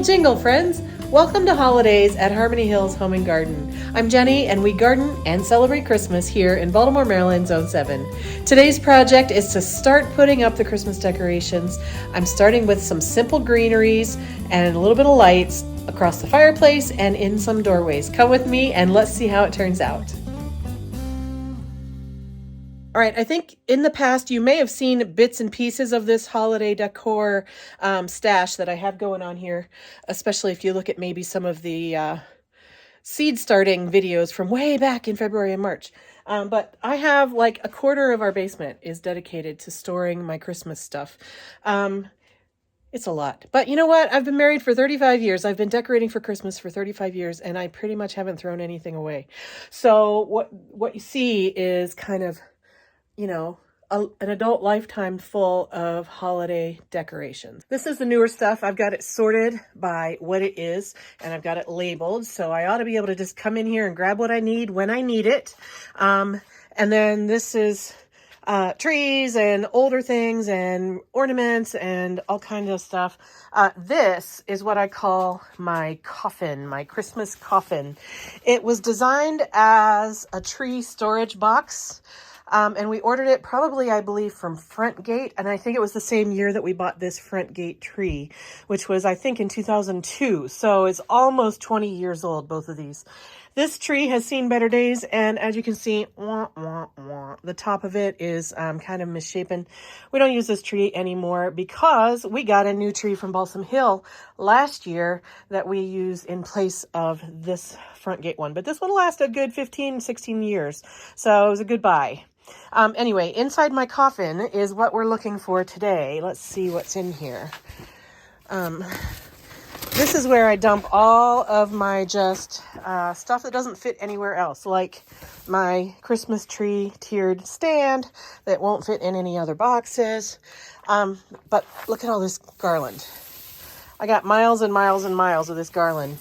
Jingle, friends! Welcome to holidays at Harmony Hills Home and Garden. I'm Jenny, and we garden and celebrate Christmas here in Baltimore, Maryland, Zone 7. Today's project is to start putting up the Christmas decorations. I'm starting with some simple greeneries and a little bit of lights across the fireplace and in some doorways. Come with me and let's see how it turns out. All right, I think in the past you may have seen bits and pieces of this holiday decor stash that I have going on here, especially if you look at maybe some of the seed starting videos from way back in February and March. But I have like a quarter of our basement is dedicated to storing my Christmas stuff. It's a lot. But you know what? I've been married for 35 years. I've been decorating for Christmas for 35 years, and I pretty much haven't thrown anything away. So what you see is kind of, you know, an adult lifetime full of holiday decorations. This is the newer stuff. I've got it sorted by what it is, and I've got it labeled. So I ought to be able to just come in here and grab what I need when I need it. And then this is trees and older things and ornaments and all kinds of stuff. This is what I call my coffin, my Christmas coffin. It was designed as a tree storage box. And we ordered it probably, I believe, from Front Gate. And I think it was the same year that we bought this Front Gate tree, which was, I think, in 2002. So it's almost 20 years old, both of these. This tree has seen better days. And as you can see, the top of it is kind of misshapen. We don't use this tree anymore because we got a new tree from Balsam Hill last year that we use in place of this Front Gate one. But this one lasted a good 15, 16 years. So it was a good buy. Anyway, inside my coffin is what we're looking for today. Let's see what's in here. This is where I dump all of my just stuff that doesn't fit anywhere else, like my Christmas tree tiered stand that won't fit in any other boxes. But look at all this garland. I got miles and miles and miles of this garland.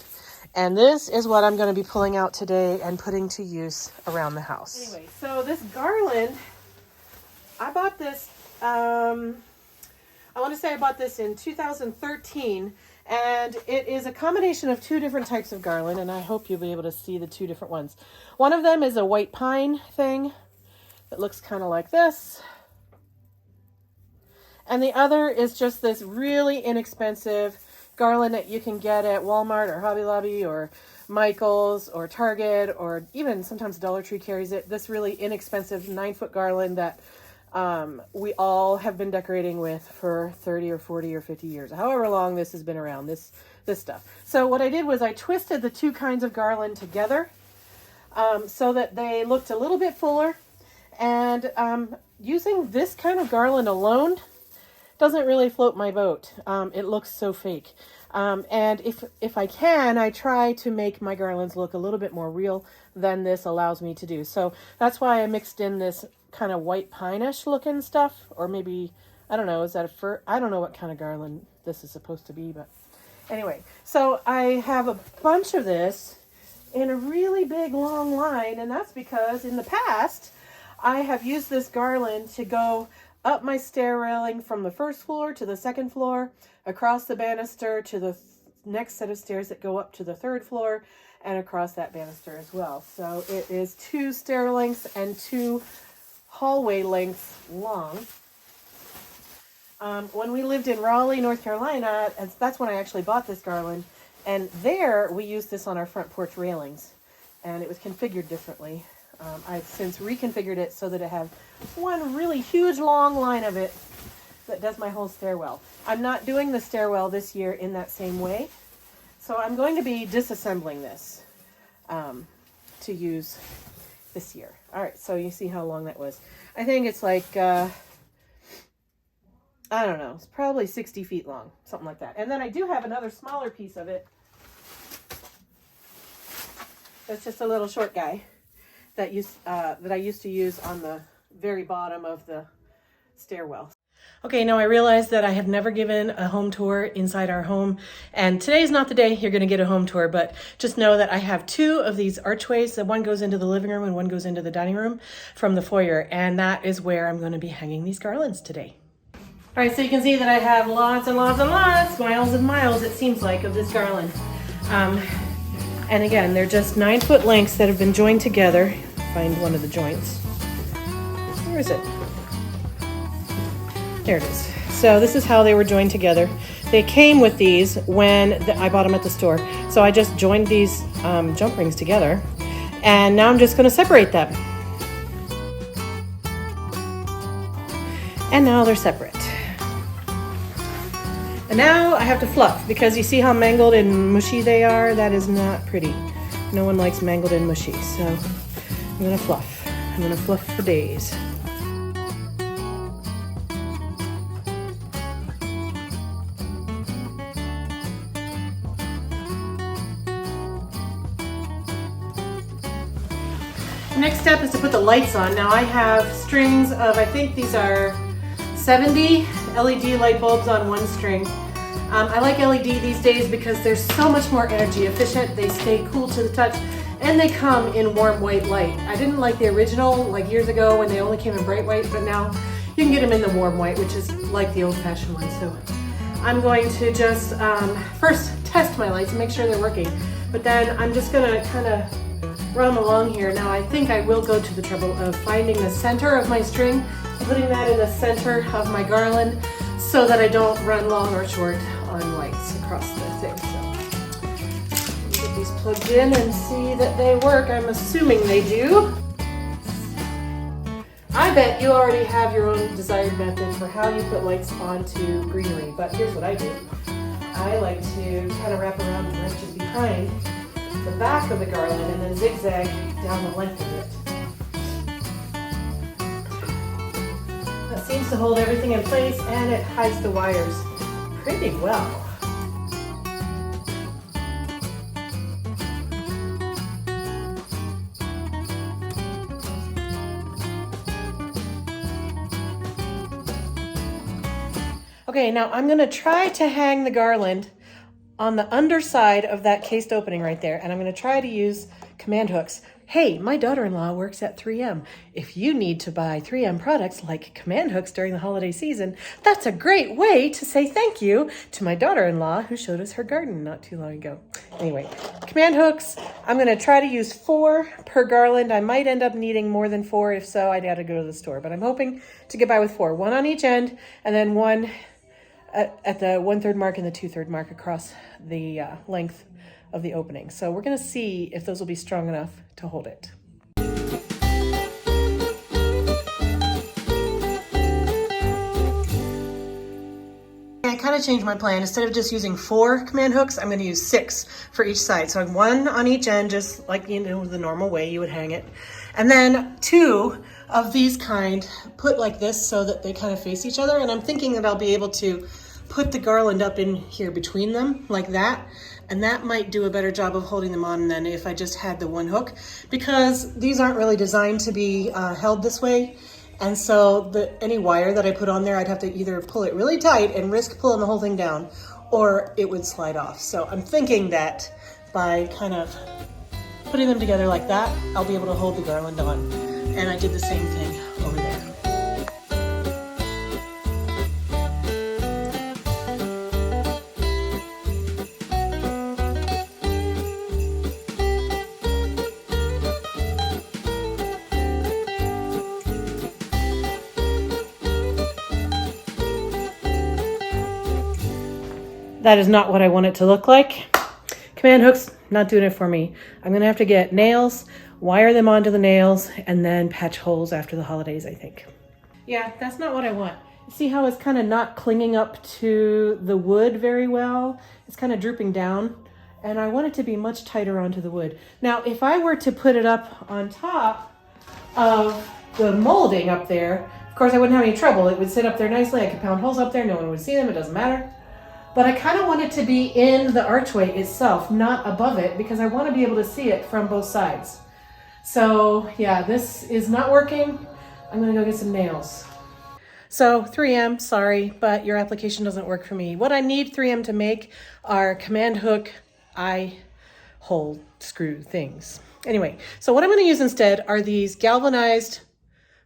And this is what I'm going to be pulling out today and putting to use around the house. Anyway, so this garland, I bought this, I want to say I bought this in 2013. And it is a combination of two different types of garland. And I hope you'll be able to see the two different ones. One of them is a white pine thing that looks kind of like this. And the other is just this really inexpensive garland that you can get at Walmart or Hobby Lobby or Michael's or Target, or even sometimes Dollar Tree carries it. This really inexpensive 9-foot garland that we all have been decorating with for 30 or 40 or 50 years, however long this has been around, this stuff. So what I did was I twisted the two kinds of garland together so that they looked a little bit fuller. And using this kind of garland alone doesn't really float my boat. It looks so fake. And if I can, I try to make my garlands look a little bit more real than this allows me to do. So that's why I mixed in this kind of white pine-ish looking stuff, or maybe, I don't know, is that a fir? I don't know what kind of garland this is supposed to be, but anyway. So I have a bunch of this in a really big long line, and that's because in the past, I have used this garland to go up my stair railing from the first floor to the second floor, across the banister to the next set of stairs that go up to the third floor, and across that banister as well. So it is 2 stair lengths and 2 hallway lengths long. When we lived in Raleigh, North Carolina, that's when I actually bought this garland, and there we used this on our front porch railings, and it was configured differently. I've since reconfigured it so that it has one really huge long line of it that does my whole stairwell. I'm not doing the stairwell this year in that same way, so I'm going to be disassembling this to use this year. All right, so you see how long that was. I think it's like, I don't know, it's probably 60 feet long, something like that. And then I do have another smaller piece of it. That's just a little short guy that I used to use on the very bottom of the stairwell. Okay, now I realize that I have never given a home tour inside our home, and today's not the day you're going to get a home tour, but just know that I have 2 of these archways. One goes into the living room and one goes into the dining room from the foyer, and that is where I'm going to be hanging these garlands today. All right, so you can see that I have lots and lots and lots, miles and miles, it seems like, of this garland. And again, they're just 9-foot lengths that have been joined together. Find one of the joints. Where is it? There it is. So this is how they were joined together. They came with these when I bought them at the store. So I just joined these jump rings together. And now I'm just going to separate them. And now they're separate. And now I have to fluff, because you see how mangled and mushy they are? That is not pretty. No one likes mangled and mushy. So I'm going to fluff. I'm going to fluff for days. The next step is to put the lights on. Now I have strings of, I think these are 70 LED light bulbs on one string. I like LED these days because they're so much more energy efficient. They stay cool to the touch, and they come in warm white light. I didn't like the original, like years ago when they only came in bright white, but now you can get them in the warm white, which is like the old-fashioned one. So I'm going to just first test my lights and make sure they're working, but then I'm just gonna kind of run along here. Now I think I will go to the trouble of finding the center of my string and putting that in the center of my garland so that I don't run long or short on lights across the thing. So get these plugged in and see that they work. I'm assuming they do. I bet you already have your own desired method for how you put lights onto greenery, but here's what I do. I like to kind of wrap around the branches behind the back of the garland and then zigzag down the length of it. That seems to hold everything in place, and it hides the wires pretty well. Okay, now I'm going to try to hang the garland on the underside of that cased opening right there, and I'm going to try to use command hooks. Hey, my daughter-in-law works at 3M. If you need to buy 3M products like command hooks during the holiday season, that's a great way to say thank you to my daughter-in-law who showed us her garden not too long ago. Anyway, command hooks, I'm going to try to use 4 per garland. I might end up needing more than 4. If so, I'd have to go to the store, but I'm hoping to get by with 4. 1 on each end, and then 1 at the 1/3 mark and the 2/3 mark across the length of the opening. So we're going to see if those will be strong enough to hold it. I kind of changed my plan. Instead of just using 4 command hooks, I'm going to use 6 for each side. So I have 1 on each end, just like, you know, the normal way you would hang it. And then 2 of these kind put like this so that they kind of face each other. And I'm thinking that I'll be able to put the garland up in here between them like that. And that might do a better job of holding them on than if I just had the 1 hook, because these aren't really designed to be held this way. And so any wire that I put on there, I'd have to either pull it really tight and risk pulling the whole thing down, or it would slide off. So I'm thinking that by kind of putting them together like that, I'll be able to hold the garland on. And I did the same thing over there. That is not what I want it to look like. Command hooks, not doing it for me. I'm gonna have to get nails, wire them onto the nails, and then patch holes after the holidays, I think. Yeah, that's not what I want. See how it's kind of not clinging up to the wood very well? It's kind of drooping down, and I want it to be much tighter onto the wood. Now, if I were to put it up on top of the molding up there, of course I wouldn't have any trouble. It would sit up there nicely. I could pound holes up there. No one would see them. It doesn't matter. But I kind of want it to be in the archway itself, not above it, because I want to be able to see it from both sides. So yeah, this is not working. I'm gonna go get some nails. So 3M, sorry, but your application doesn't work for me. What I need 3M to make are command hook eye hole screw things. Anyway, so what I'm gonna use instead are these galvanized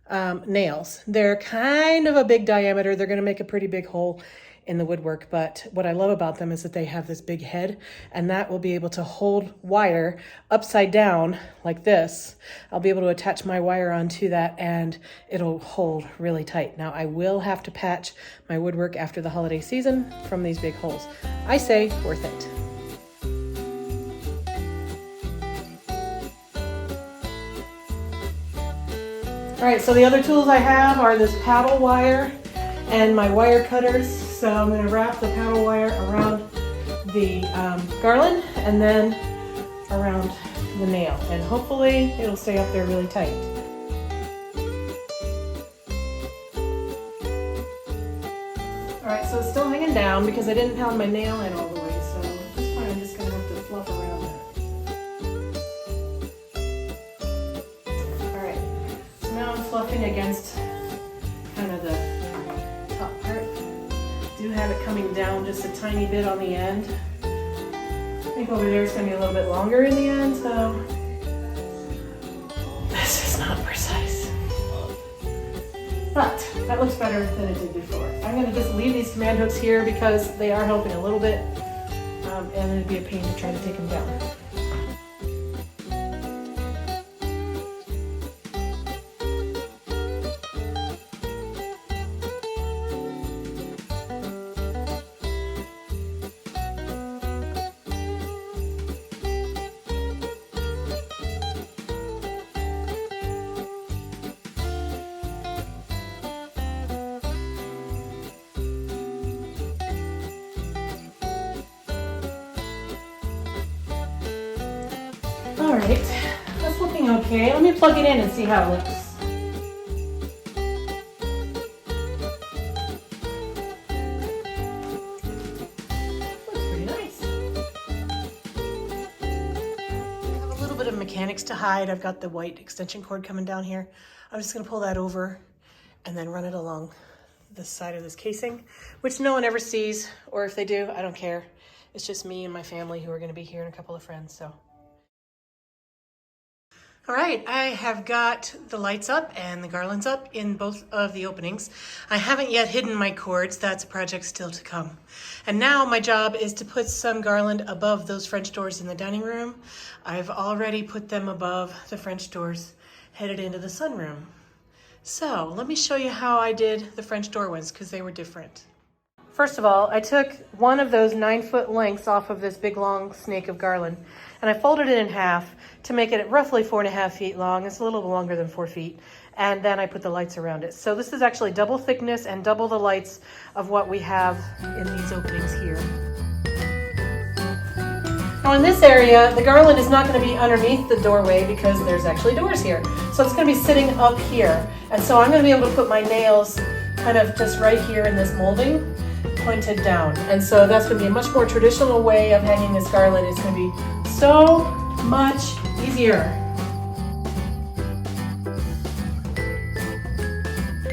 nails. They're kind of a big diameter. They're going to make a pretty big hole in the woodwork, but what I love about them is that they have this big head, and that will be able to hold wire upside down like this. I'll be able to attach my wire onto that and it'll hold really tight. Now I will have to patch my woodwork after the holiday season from these big holes. I say worth it. All right, so the other tools I have are this paddle wire and my wire cutters. So I'm going to wrap the paddle wire around the garland and then around the nail, and hopefully it'll stay up there really tight. All right, so it's still hanging down because I didn't pound my nail in all the way, so at this point I'm just going to have to fluff around that. All right, so now I'm fluffing against kind of the top part. Do have it coming down just a tiny bit on the end. I think over there it's going to be a little bit longer in the end, so this is not precise. But that looks better than it did before. I'm going to just leave these command hooks here because they are helping a little bit, and it'd be a pain to try to take them down. All right, that's looking okay. Let me plug it in and see how it looks. Looks pretty nice. I have a little bit of mechanics to hide. I've got the white extension cord coming down here. I'm just gonna pull that over and then run it along the side of this casing, which no one ever sees, or if they do, I don't care. It's just me and my family who are gonna be here and a couple of friends, so. All right, I have got the lights up and the garlands up in both of the openings. I haven't yet hidden my cords. That's a project still to come. And now my job is to put some garland above those French doors in the dining room. I've already put them above the French doors headed into the sunroom. So let me show you how I did the French door ones because they were different. First of all, I took one of those 9-foot lengths off of this big long snake of garland and I folded it in half to make it roughly 4.5 feet long. It's a little longer than 4 feet. And then I put the lights around it. So this is actually double thickness and double the lights of what we have in these openings here. Now in this area, the garland is not going to be underneath the doorway because there's actually doors here. So it's going to be sitting up here. And so I'm going to be able to put my nails kind of just right here in this molding, pointed down. And so that's going to be a much more traditional way of hanging this garland. It's going to be so much easier.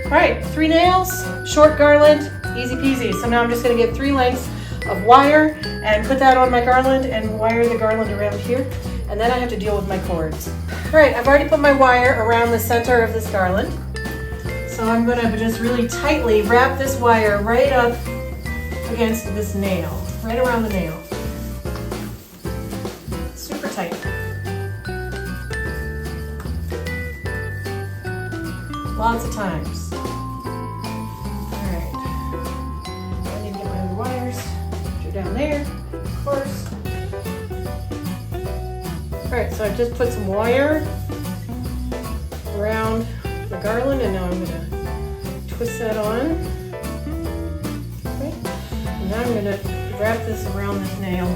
All right, 3 nails, short garland, easy peasy. So now I'm just going to get 3 lengths of wire and put that on my garland and wire the garland around here. And then I have to deal with my cords. All right, I've already put my wire around the center of this garland. So I'm going to just really tightly wrap this wire right up against this nail, right around the nail. Super tight. Lots of times. All right. I need to get my other wires, which are down there, of course. All right, so I've just put some wire around the garland, and now I'm going to twist that on. Okay. And now I'm going to wrap this around this nail,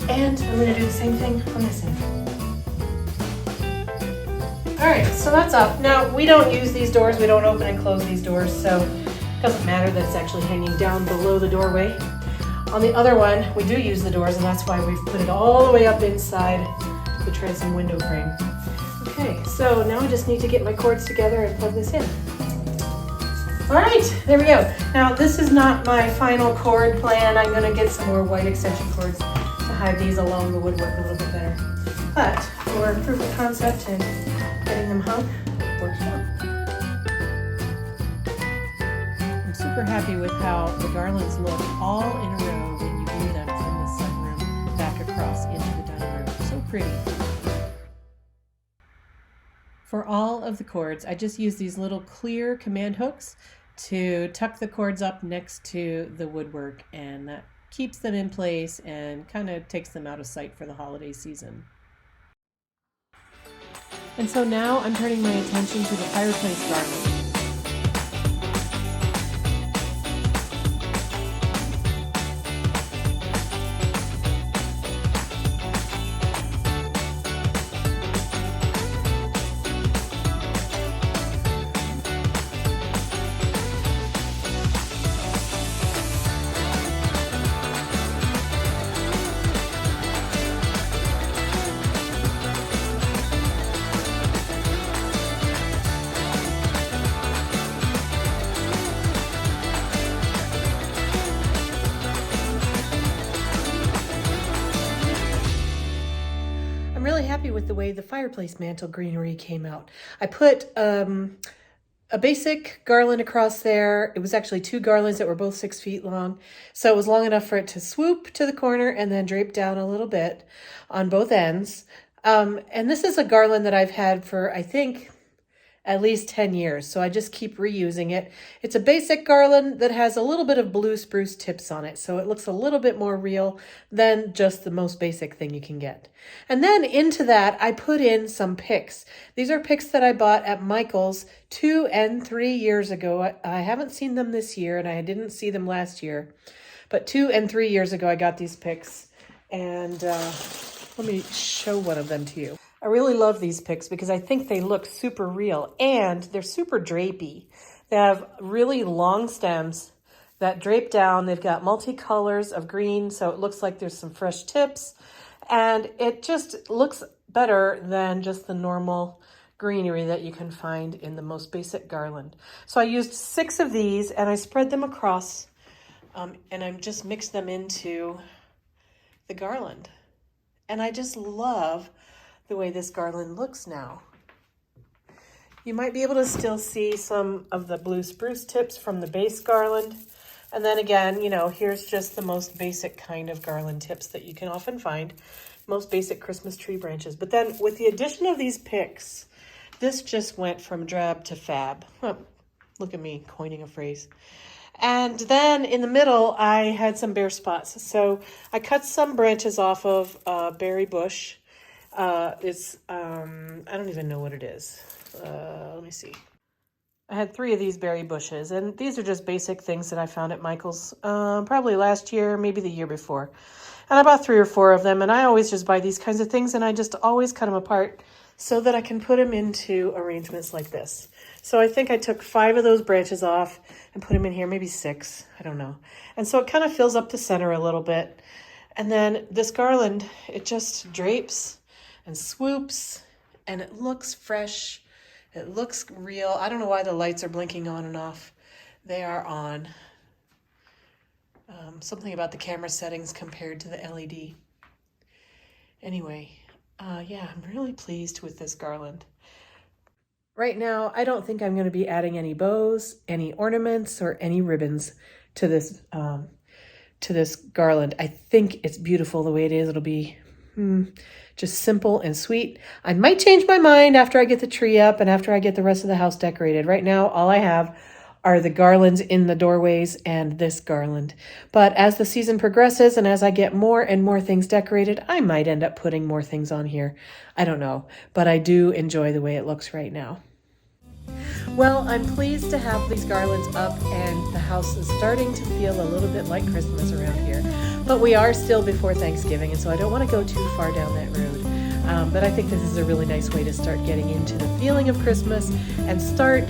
and I'm going to do the same thing on this end. All right, so that's up. Now, we don't use these doors. We don't open and close these doors, so it doesn't matter that it's actually hanging down below the doorway. On the other one, we do use the doors, and that's why we've put it all the way up inside the transom window frame. Okay, so now I just need to get my cords together and plug this in. All right, there we go. Now, this is not my final cord plan. I'm going to get some more white extension cords to hide these along the woodwork a little bit better. But for proof of concept and getting them hung, works well. super happy with how the garlands look all in a row when you view them from the sunroom back across into the dining room. So pretty. For all of the cords, I just use these little clear command hooks to tuck the cords up next to the woodwork, and that keeps them in place and kind of takes them out of sight for the holiday season. And so now I'm turning my attention to the fireplace garland. I'm really happy with the way the fireplace mantle greenery came out. I put a basic garland across there. It was actually 2 garlands that were both 6 feet long. So it was long enough for it to swoop to the corner and then drape down a little bit on both ends. And this is a garland that I've had for, I think, at least 10 years. So I just keep reusing it. It's a basic garland that has a little bit of blue spruce tips on it. So it looks a little bit more real than just the most basic thing you can get. And then into that, I put in some picks. These are picks that I bought at Michael's 2 and 3 years ago. I haven't seen them this year, and I didn't see them last year. But 2 and 3 years ago, I got these picks. And let me show one of them to you. I really love these picks because I think they look super real and they're super drapey. They have really long stems that drape down. They've got multicolors of green, so it looks like there's some fresh tips, and it just looks better than just the normal greenery that you can find in the most basic garland. So I used 6 of these and I spread them across and I just mixed them into the garland. And I just love the way this garland looks now. You might be able to still see some of the blue spruce tips from the base garland. And then again, you know, here's just the most basic kind of garland tips that you can often find, most basic Christmas tree branches. But then with the addition of these picks, this just went from drab to fab. Oh, look at me coining a phrase. And then in the middle, I had some bare spots. So I cut some branches off of a berry bush. I don't even know what it is. Let me see. I had 3 of these berry bushes, and these are just basic things that I found at Michael's, probably last year, maybe the year before. And I bought 3 or 4 of them, and I always just buy these kinds of things, and I just always cut them apart so that I can put them into arrangements like this. So I think I took 5 of those branches off and put them in here, maybe 6, I don't know. And so it kind of fills up the center a little bit. And then this garland, it just drapes and swoops, and it looks fresh. It looks real. I don't know why the lights are blinking on and off. They are on. Something about the camera settings compared to the LED. Anyway, yeah, I'm really pleased with this garland. Right now, I don't think I'm going to be adding any bows, any ornaments, or any ribbons to this garland. I think it's beautiful the way it is. It'll be just simple and sweet. I might change my mind after I get the tree up and after I get the rest of the house decorated. Right now, all I have are the garlands in the doorways and this garland. But as the season progresses and as I get more and more things decorated, I might end up putting more things on here. I don't know, but I do enjoy the way it looks right now. Well, I'm pleased to have these garlands up, and the house is starting to feel a little bit like Christmas around here. But we are still before Thanksgiving, and so I don't want to go too far down that road. But I think this is a really nice way to start getting into the feeling of Christmas and start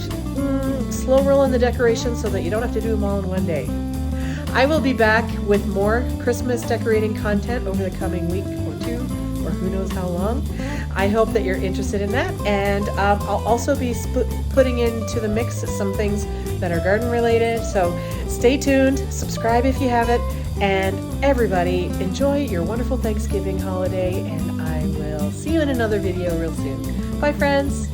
slow rolling the decorations so that you don't have to do them all in one day. I will be back with more Christmas decorating content over the coming week or 2, or who knows how long. I hope that you're interested in that, and I'll also be putting into the mix some things that are garden related, so stay tuned, subscribe if you haven't, and everybody enjoy your wonderful Thanksgiving holiday, and I will see you in another video real soon. Bye, friends.